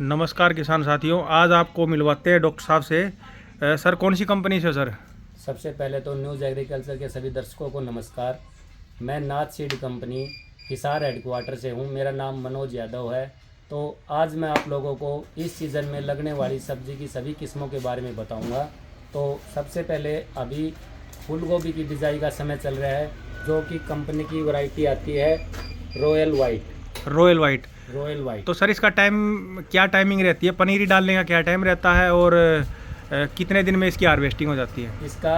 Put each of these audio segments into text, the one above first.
नमस्कार किसान साथियों, आज आपको मिलवाते हैं डॉक्टर साहब से। सर कौन सी कंपनी से सर? सबसे पहले तो न्यूज़ एग्रीकल्चर के सभी दर्शकों को नमस्कार। मैं नाथ सीड कंपनी हिसार हेडक्वार्टर से हूं। मेरा नाम मनोज यादव है। तो आज मैं आप लोगों को इस सीज़न में लगने वाली सब्जी की सभी किस्मों के बारे में बताऊंगा। तो सबसे पहले अभी फूल गोभी की बिजाई का समय चल रहा है, जो कि कंपनी की वैरायटी आती है royal white. Royal white. Royal white. तो सर इसका क्या टाइमिंग रहती है? पनीरी डालने का क्या टाइम रहता है और कितने दिन में इसकी हार्वेस्टिंग हो जाती है? इसका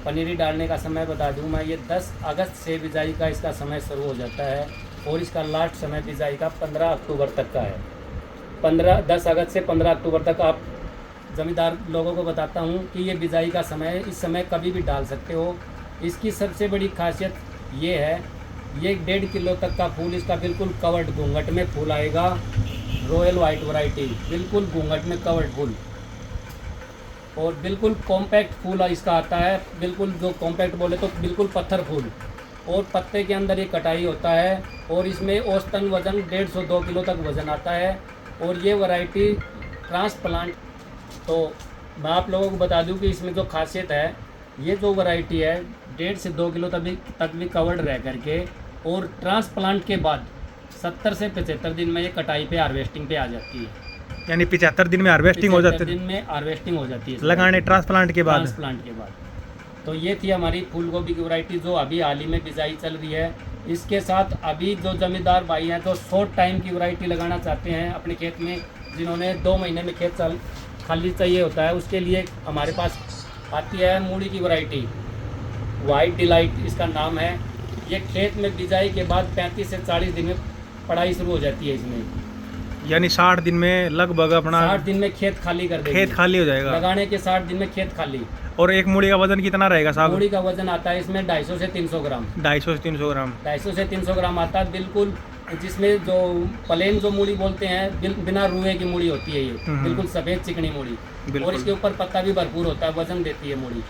पनीरी डालने का समय बता दूं मैं, ये 10 अगस्त से बिजाई का इसका समय शुरू हो जाता है और इसका लास्ट समय बिजाई का 15 अक्टूबर तक का है। 10 अगस्त से 15 अक्टूबर तक आप ज़मींदार लोगों को बताता हूं कि ये बिजाई का समय है। इस समय कभी भी डाल सकते हो। इसकी सबसे बड़ी खासियत ये है, ये 1.5 किलो तक का फूल इसका बिल्कुल कवर्ड घूंघट में फूल आएगा। रॉयल वाइट वैरायटी, बिल्कुल घूंघट में कवर्ड फूल और बिल्कुल कॉम्पैक्ट फूल इसका आता है। बिल्कुल जो कॉम्पैक्ट बोले तो बिल्कुल पत्थर फूल, और पत्ते के अंदर ये कटाई होता है और इसमें औसतन वज़न 150-2 किलो तक वज़न आता है। और ये वैरायटी ट्रांसप्लांट, तो मैं आप लोगों को बता दूं कि इसमें जो खासियत है, ये जो वैरायटी है 1.5 से 2 किलो तक भी कवर्ड रह करके, और ट्रांसप्लांट के बाद 70 से 75 दिन में ये कटाई पे हार्वेस्टिंग पे आ जाती है। यानी 75 दिन में हार्वेस्टिंग हो जाती है? दिन में हार्वेस्टिंग हो जाती है लगाने ट्रांसप्लांट के बाद। ट्रांसप्लांट के बाद। तो ये थी हमारी फूल गोभी की वैरायटी जो अभी हाल ही में बिजाई चल रही है। इसके साथ अभी जो जमींदार भाई हैं जो शॉर्ट टाइम की वैरायटी लगाना चाहते हैं अपने खेत में, जिन्होंने 2 महीने में खेत खाली चाहिए होता है, उसके लिए हमारे पास आती है मूली की वैरायटी, वाइट डिलाइट इसका नाम है। ये खेत में बिजाई के बाद 35 से 40 दिन में पढ़ाई शुरू हो जाती है इसमें। यानी 60 दिन में लगभग अपना 60 दिन में खेत खाली कर देगी। खेत खाली हो जाएगा लगाने के 60 दिन में खेत खाली। और एक मूली का वजन कितना रहेगा साहब? मूली का वजन आता है इसमें 250 से 300 ग्राम। 250 से 300 ग्राम। 250 से 300 ग्राम आता है बिल्कुल। जिसमें जो प्लेन जो मूली बोलते हैं, बिना रुए की मूली होती है ये, बिल्कुल सफ़ेद चिकनी मूली, और इसके ऊपर पत्ता भी भरपूर होता है, वजन देती है मूली।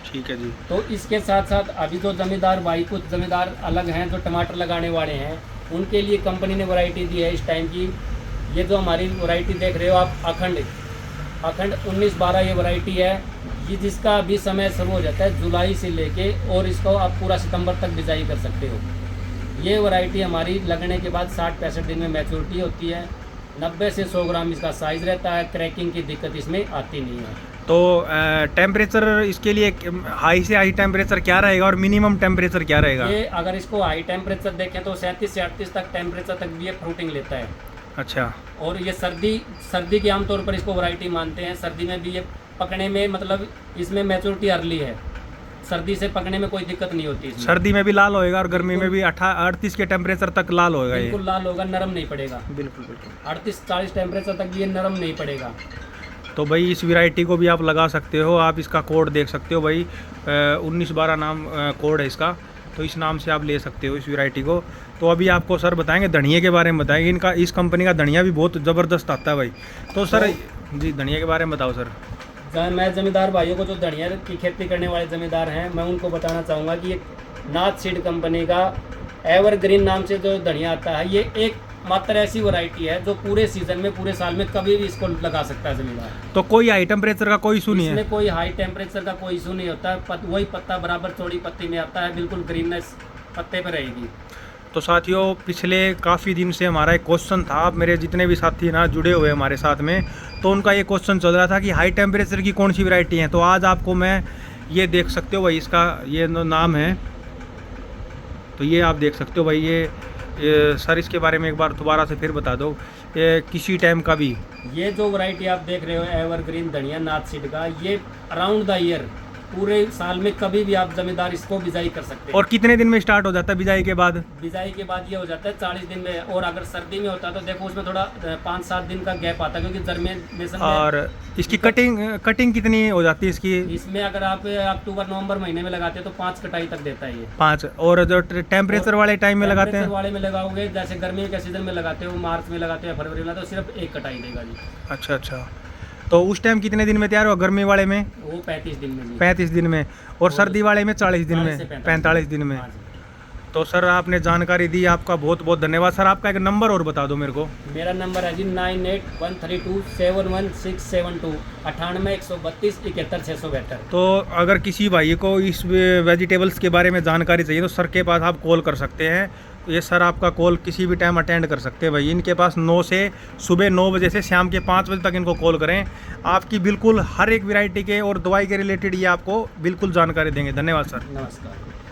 ठीक है जी। तो इसके साथ साथ अभी जो जमींदार भाई, कुछ जमींदार अलग हैं जो टमाटर लगाने वाले हैं, उनके लिए कंपनी ने वैरायटी दी है इस टाइम की। ये जो हमारी वैरायटी देख रहे हो आप, अखंड 19-12 ये वैरायटी है। ये जिसका अभी समय शुरू हो जाता है जुलाई से लेके, और इसको आप पूरा सितंबर तक बिजाई कर सकते हो। ये वैरायटी हमारी लगने के बाद 60-65 दिन में मैच्योरिटी होती है। 90 से 100 ग्राम इसका साइज़ रहता है। क्रैकिंग की दिक्कत इसमें आती नहीं है। तो टेम्परेचर इसके लिए हाई से हाई टेम्परेचर क्या रहेगा और मिनिमम टेम्परेचर क्या रहेगा? ये अगर इसको हाई टेम्परेचर देखें तो 37 से 38 तक टेम्परेचर तक भी ये फ्रूटिंग लेता है। अच्छा। और ये सर्दी की आमतौर पर इसको वैरायटी मानते हैं। सर्दी में भी ये पकने में, मतलब इसमें मैच्योरिटी अर्ली है, सर्दी से पकने में कोई दिक्कत नहीं होती इसमें। सर्दी में भी लाल होएगा और गर्मी में भी 38 के टेम्परेचर तक लाल होएगा। ये बिल्कुल लाल होगा, नरम नहीं पड़ेगा। बिल्कुल बिल्कुल 38-40 टेम्परेचर तक भी ये नरम नहीं पड़ेगा। तो भाई इस वैरायटी को भी आप लगा सकते हो। आप इसका कोड देख सकते हो भाई, 19-12 नाम कोड है इसका, तो इस नाम से आप ले सकते हो इस वैरायटी को। तो अभी आपको सर बताएंगे धनिया के बारे में, बताएंगे इनका, इस कंपनी का धनिया भी बहुत ज़बरदस्त आता है भाई। तो सर जी धनिया के बारे में बताओ सर। मैं ज़मींदार भाइयों को, जो धनिया की खेती करने वाले ज़मींदार हैं, मैं उनको बताना चाहूँगा कि ये नाथ सीड कंपनी का एवरग्रीन नाम से जो धनिया आता है, ये एक मात्र ऐसी वैरायटी है जो पूरे सीजन में, पूरे साल में कभी भी इसको लगा सकता है ज़मींदार। तो कोई हाई टेम्परेचर का कोई इशू नहीं है? इसमें कोई हाई टेम्परेचर का कोई इशू नहीं होता है। वही पत्ता बराबर चौड़ी पत्ती में आता है, बिल्कुल ग्रीननेस पत्ते पर रहेगी। तो साथियों, पिछले काफ़ी दिन से हमारा एक क्वेश्चन था, आप मेरे जितने भी साथी ना जुड़े हुए हमारे साथ में, तो उनका ये क्वेश्चन चल रहा था कि हाई टेम्परेचर की कौन सी वैरायटी है। तो आज आपको मैं ये देख सकते हो भाई, इसका ये नाम है, तो ये आप देख सकते हो भाई। ये सर इसके बारे में एक बार दोबारा से फिर बता दो, ये किसी टाइम का भी। ये जो वैरायटी आप देख रहे हो एवरग्रीन धनिया नाथ सीड का, ये अराउंड द ईयर, पूरे साल में कभी भी आप जमींदार इसको बिजाई कर सकते हैं। और कितने दिन में स्टार्ट हो जाता है बिजाई के बाद? बिजाई के बाद ये हो जाता है 40 दिन में। और अगर सर्दी में होता है तो देखो उसमें थोड़ा 5-7 दिन का गैप आता है, क्योंकि जर्मिनेशन। और इसकी कटिंग कितनी हो जाती है इसकी? इसमें अगर आप अक्टूबर-नवंबर महीने में लगाते हैं तो 5 कटाई तक देता है ये। 5। और जो टेम्परेचर वाले टाइम में लगाते हैं? वाले में लगाओगे, जैसे गर्मी के सीजन में लगाते हो, मार्च में लगाते हो, फरवरी में, तो सिर्फ 1 कटाई देगा जी। अच्छा अच्छा। तो उस टाइम कितने दिन में तैयार हो? गर्मी वाले में वो 35 दिन में। 35 दिन में। और सर्दी वाले में 40 दिन में, 45 दिन में। तो सर आपने जानकारी दी, आपका बहुत बहुत धन्यवाद। सर आपका एक नंबर और बता दो मेरे को। मेरा नंबर है जी 9813271672 98 132 71 672। तो अगर किसी भाई को इस वेजिटेबल्स के बारे में जानकारी चाहिए तो सर के पास आप कॉल कर सकते हैं। ये सर आपका कॉल किसी भी टाइम अटेंड कर सकते हैं भाई। इनके पास 9 से सुबह 9 बजे से शाम के 5 बजे तक इनको कॉल करें। आपकी बिल्कुल हर एक वैरायटी के और दवाई के रिलेटेड ये आपको बिल्कुल जानकारी देंगे। धन्यवाद सर। नमस्कार।